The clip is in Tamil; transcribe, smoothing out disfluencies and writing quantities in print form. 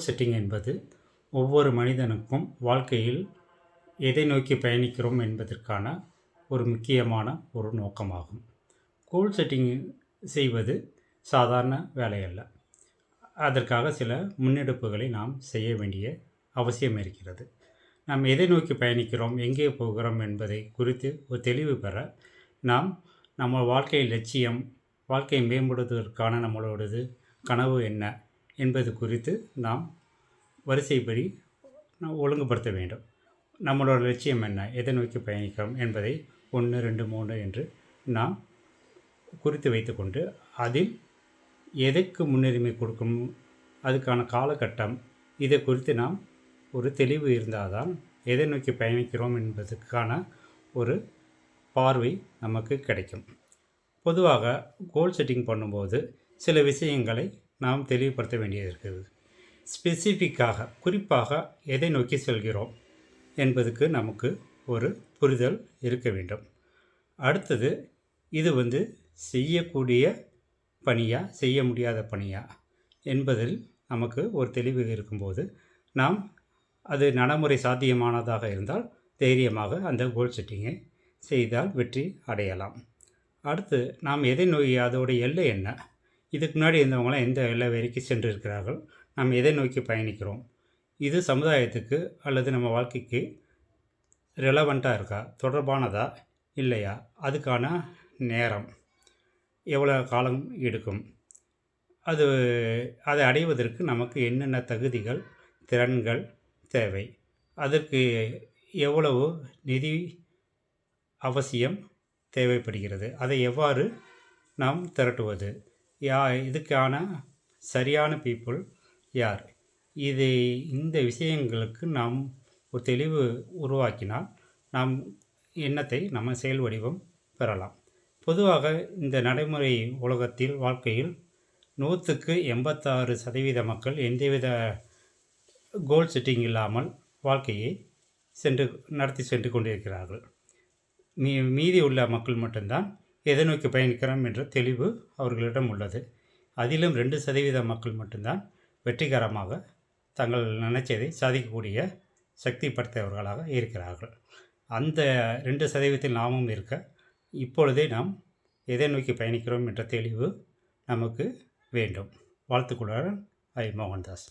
கோல் செட்டிங் என்பது ஒவ்வொரு மனிதனுக்கும் வாழ்க்கையில் எதை நோக்கி பயணிக்கிறோம் என்பதற்கான ஒரு முக்கியமான ஒரு நோக்கமாகும். கோல் செட்டிங் செய்வது சாதாரண வேலையல்ல. அதற்காக சில முன்னெடுப்புகளை நாம் செய்ய வேண்டிய அவசியம் இருக்கிறது. நாம் எதை நோக்கி பயணிக்கிறோம், எங்கே போகிறோம் என்பதை குறித்து ஒரு தெளிவு பெற நாம் நம்ம வாழ்க்கை லட்சியம், வாழ்க்கையை மேம்படுத்துவதற்கான நம்மளோடது கனவு என்ன என்பது குறித்து நாம் வரிசைப்படி ஒழுங்குபடுத்த வேண்டும். நம்மளோட லட்சியம் என்ன, எதை நோக்கி பயணிக்கிறோம் என்பதை 1, 2, 3 என்று நாம் குறித்து வைத்துக்கொண்டு அதில் எதற்கு முன்னுரிமை கொடுக்கணும், அதுக்கான காலகட்டம், இதை குறித்து நாம் ஒரு தெளிவு இருந்தால் தான் எதை நோக்கி பயணிக்கிறோம் என்பதற்கான ஒரு பார்வை நமக்கு கிடைக்கும். பொதுவாக கோல் செட்டிங் பண்ணும்போது சில விஷயங்களை நாம் தெளிவுபடுத்த வேண்டியது இருக்குது. ஸ்பெசிஃபிக்காக, குறிப்பாக எதை நோக்கி செல்கிறோம் என்பதுக்கு நமக்கு ஒரு புரிதல் இருக்க வேண்டும். அடுத்தது, இது செய்யக்கூடிய பணியா, செய்ய முடியாத பணியா என்பதில் நமக்கு ஒரு தெளிவு இருக்கும்போது நாம் அது நடைமுறை சாத்தியமானதாக இருந்தால் தைரியமாக அந்த கோல் செட்டிங்கை செய்தால் வெற்றி அடையலாம். அடுத்து, நாம் எதை நோக்கி, அதோட எல்லை என்ன, இதுக்கு முன்னாடி இருந்தவங்களாம் எந்த எல்லை வரைக்கும் சென்றிருக்கிறார்கள், நாம் எதை நோக்கி பயணிக்கிறோம், இது சமுதாயத்துக்கு அல்லது நம்ம வாழ்க்கைக்கு ரெலவெண்ட்டாக இருக்கா, தொடர்பானதா இல்லையா, அதுக்கான நேரம் எவ்வளோ காலம் எடுக்கும், அதை அடைவதற்கு நமக்கு என்னென்ன தகுதிகள், திறன்கள் தேவை, அதற்கு எவ்வளவு நிதி அவசியம் தேவைப்படுகிறது, அதை எவ்வாறு நாம் திரட்டுவது, இதுக்கான சரியான பீப்புள் யார், இந்த விஷயங்களுக்கு நாம் ஒரு தெளிவு உருவாக்கினால் நாம் எண்ணத்தை நம்ம செயல் வடிவம் பெறலாம். பொதுவாக இந்த நடைமுறை உலகத்தில், வாழ்க்கையில் 100க்கு 86% மக்கள் எந்தவித கோல் செட்டிங் இல்லாமல் வாழ்க்கையை நடத்தி சென்று கொண்டிருக்கிறார்கள். மீதி உள்ள மக்கள் மட்டும்தான் எதை நோக்கி பயணிக்கிறோம் என்ற தெளிவு அவர்களிடம் உள்ளது. அதிலும் 2% மக்கள் மட்டும்தான் வெற்றிகரமாக தங்கள் நினைச்சதை சாதிக்கக்கூடிய சக்தி படைத்தவர்களாக இருக்கிறார்கள். அந்த 2%த்தில் நாமும் இருக்க இப்பொழுதே நாம் எதை நோக்கி பயணிக்கிறோம் என்ற தெளிவு நமக்கு வேண்டும். வாழ்த்துக்களுடன் ஐ. மோகன்தாஸ்.